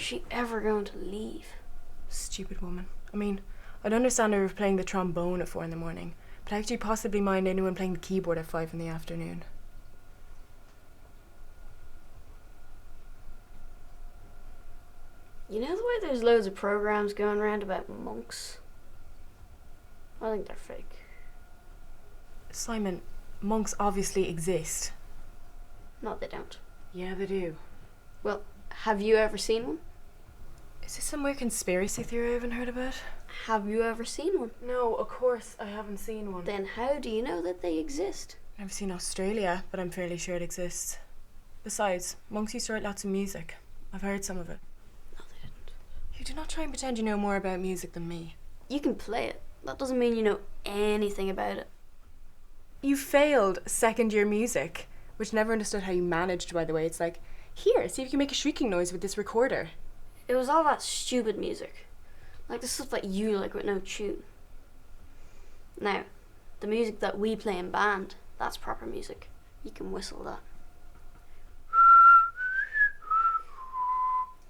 she ever going to leave? Stupid woman. I mean, I'd understand her playing the trombone at 4 a.m, but I actually possibly mind anyone playing the keyboard at 5 p.m. You know the way there's loads of programs going around about monks? I think they're fake. Simon, monks obviously exist. No, they don't. Yeah, they do. Well, have you ever seen one? Is this some weird conspiracy theory I haven't heard about? Have you ever seen one? No, of course I haven't seen one. Then how do you know that they exist? I've seen Australia, but I'm fairly sure it exists. Besides, monks used to write lots of music. I've heard some of it. No, they didn't. You do not try and pretend you know more about music than me. You can play it. That doesn't mean you know anything about it. You failed second-year music, which never understood how you managed, by the way. It's like, here, see if you can make a shrieking noise with this recorder. It was all that stupid music. Like the stuff that you like with no tune. Now, the music that we play in band, that's proper music. You can whistle that.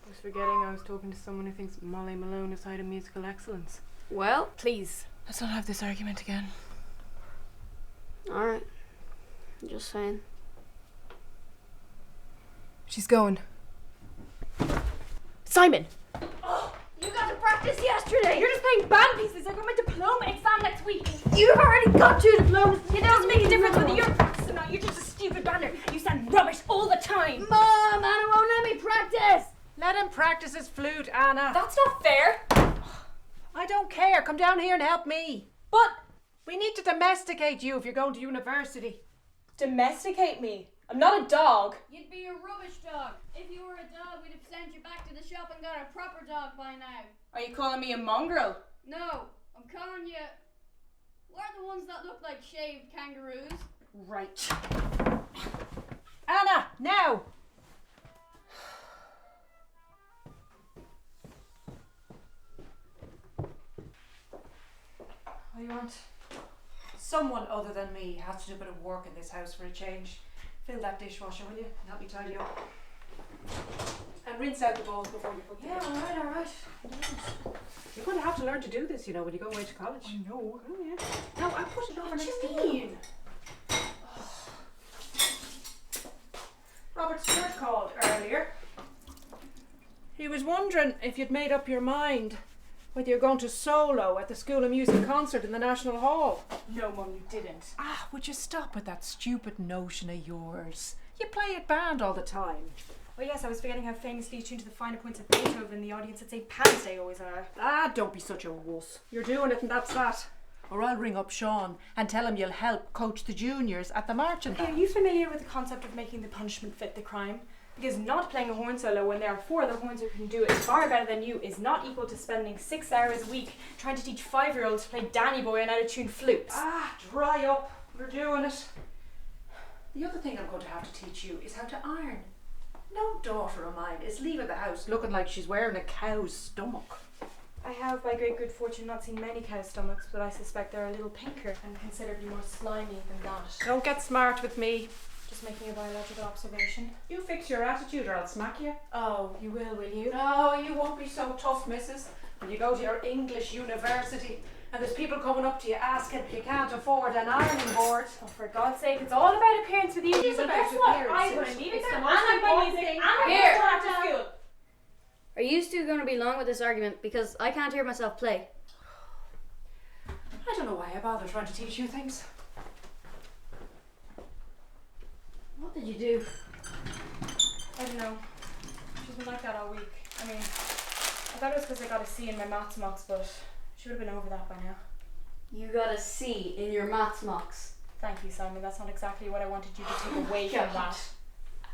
I was forgetting I was talking to someone who thinks Molly Malone is high to musical excellence. Well, Please, let's not have this argument again. alright. Just saying. She's going. Simon! You got to practice yesterday! You're just playing band pieces. I got my diploma exam next week. You've already got 2 diplomas! It doesn't make a difference whether you're practicing or not. You're just a stupid bander. You sound rubbish all the time. Mom, Anna won't let me practice! Let him practice his flute, Anna. That's not fair. I don't care. Come down here and help me. But We need to domesticate you if you're going to university. domesticate me. I'm not a dog. You'd be a rubbish dog. If you were a dog, we'd have sent you back to the shop and got a proper dog by now. Are you calling me a mongrel? No, I'm calling you... What are the ones that look like shaved kangaroos? Right. Anna, now! What do you want? Someone other than me has to do a bit of work in this house for a change. Fill that dishwasher, will you? And help me tidy up. And rinse out the bowls before you put them in. alright. You're going to have to learn to do this, you know, when you go away to college. I know. Oh, yeah. No, I put it over next to do you you. Robert Stewart called earlier. He was wondering if you'd made up your mind whether you're going to solo at the School of Music concert in the National Hall. No, Mum, you didn't. Ah, would you stop with that stupid notion of yours? You play at band all the time. Oh yes, I was forgetting how famously you tuned to the finer points of Beethoven the audience at St. Pat's Day always are. Ah, don't be such a wuss. You're doing it and that's that. Or I'll ring up Sean and tell him you'll help coach the juniors at the marching Are band. you familiar with the concept of making the punishment fit the crime? Because not playing a horn solo when there are 4 other horns who can do it far better than you is not equal to spending 6 hours a week trying to teach 5-year-olds to play Danny Boy and out-of-tune flutes. Ah, dry up. We're doing it. The other thing I'm going to have to teach you is how to iron. No daughter of mine is leaving the house looking like she's wearing a cow's stomach. I have, by great good fortune, not seen many cow stomachs, but I suspect they're a little pinker and considerably more slimy than that. Don't get smart with me. Just making a biological observation. You fix your attitude or I'll smack you. Oh, you will you? No, you won't be so tough, missus. When you go to your English university and there's people coming up to you asking if you can't afford an ironing board. Oh, for God's sake, it's all about appearance with you. It is But about guess what? appearance. I'm going to leave it It's there, the and most I'm my important music, thing. and I'm Here. going back to school. Are you two going to be long with this argument? Because I can't hear myself play. I don't know why I bother trying to teach you things. What did you do? I don't know. She's been like that all week. I mean, I thought it was because I got a C in my maths mocks, but she would have been over that by now. You got a C in your maths mocks. Thank you, Simon. That's not exactly what I wanted you to take away from God.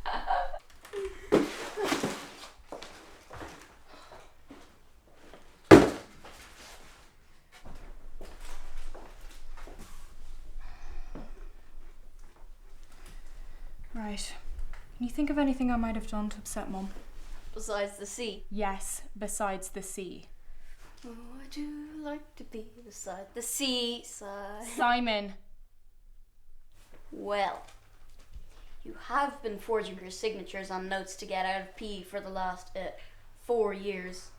that. Right. Can you think of anything I might have done to upset Mum? Besides the C. Yes, besides the C. Oh, would you like to be beside the seaside? Simon! Well, you have been forging your signatures on notes to get out of PE for the last 4 years.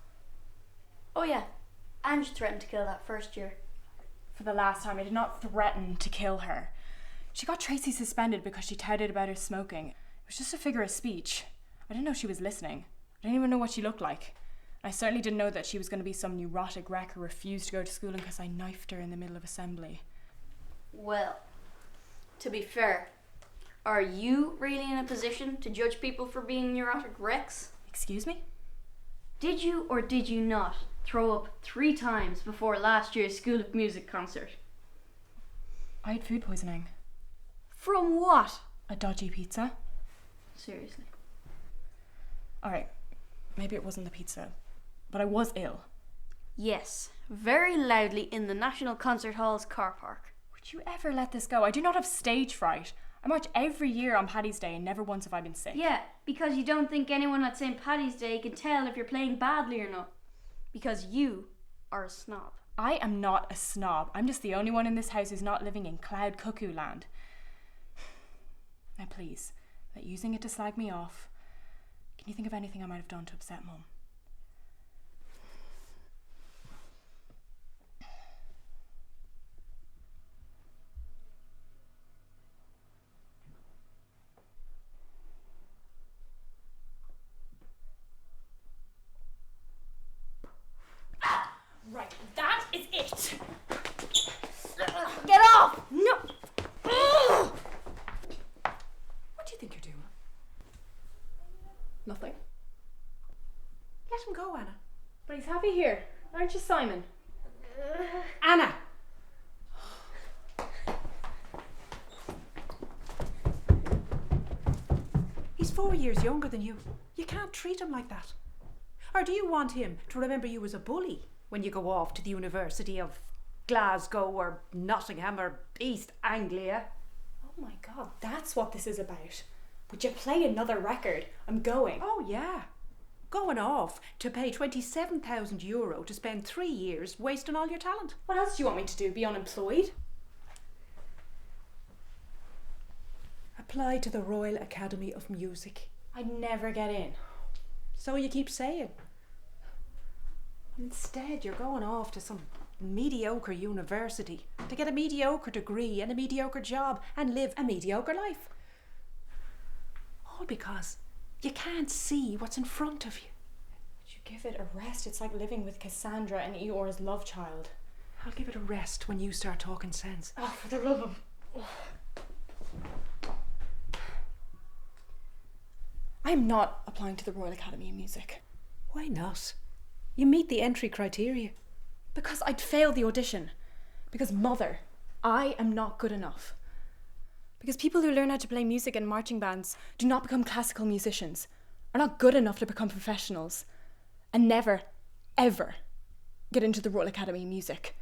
Oh yeah, and you threatened to kill that first year. For the last time, I did not threaten to kill her. She got Tracy suspended because she touted about her smoking. It was just a figure of speech. I didn't know she was listening. I didn't even know what she looked like. I certainly didn't know that she was going to be some neurotic wreck who refused to go to school because I knifed her in the middle of assembly. Well, to be fair, are you really in a position to judge people for being neurotic wrecks? Excuse me? Did you or did you not throw up 3 times before last year's School of Music concert? I had food poisoning. From what? A dodgy pizza. Seriously. Alright, maybe it wasn't the pizza, but I was ill. Yes, very loudly in the National Concert Hall's car park. Would you ever let this go? I do not have stage fright. I march every year on Paddy's Day and never once have I been sick. Yeah, because you don't think anyone at St. Paddy's Day can tell if you're playing badly or not. Because you are a snob. I am not a snob. I'm just the only one in this house who's not living in cloud cuckoo land. Now please, without using it to slag me off, can you think of anything I might have done to upset Mum? Right, that is it! Get off! No! What do you think you're doing? Nothing. Let him go, Anna. But he's happy here, aren't you, Simon? Anna! He's 4 years younger than you. You can't treat him like that. Or do you want him to remember you as a bully when you go off to the University of Glasgow or Nottingham or East Anglia? Oh my god, that's what this is about. Would you play another record? I'm going. Oh yeah. Going off to pay €27,000 to spend 3 years wasting all your talent. What else do you want me to do? Be unemployed? Apply to the Royal Academy of Music. I'd never get in. So you keep saying. Instead, you're going off to some mediocre university to get a mediocre degree and a mediocre job and live a mediocre life. All because you can't see what's in front of you. Would you give it a rest? It's like living with Cassandra and Eeyore's love child. I'll give it a rest when you start talking sense. Oh, for the love of... I am not applying to the Royal Academy of Music. Why not? You meet the entry criteria. Because I'd failed the audition. Because, Mother, I am not good enough. Because people who learn how to play music in marching bands do not become classical musicians, are not good enough to become professionals, and never, ever get into the Royal Academy of Music.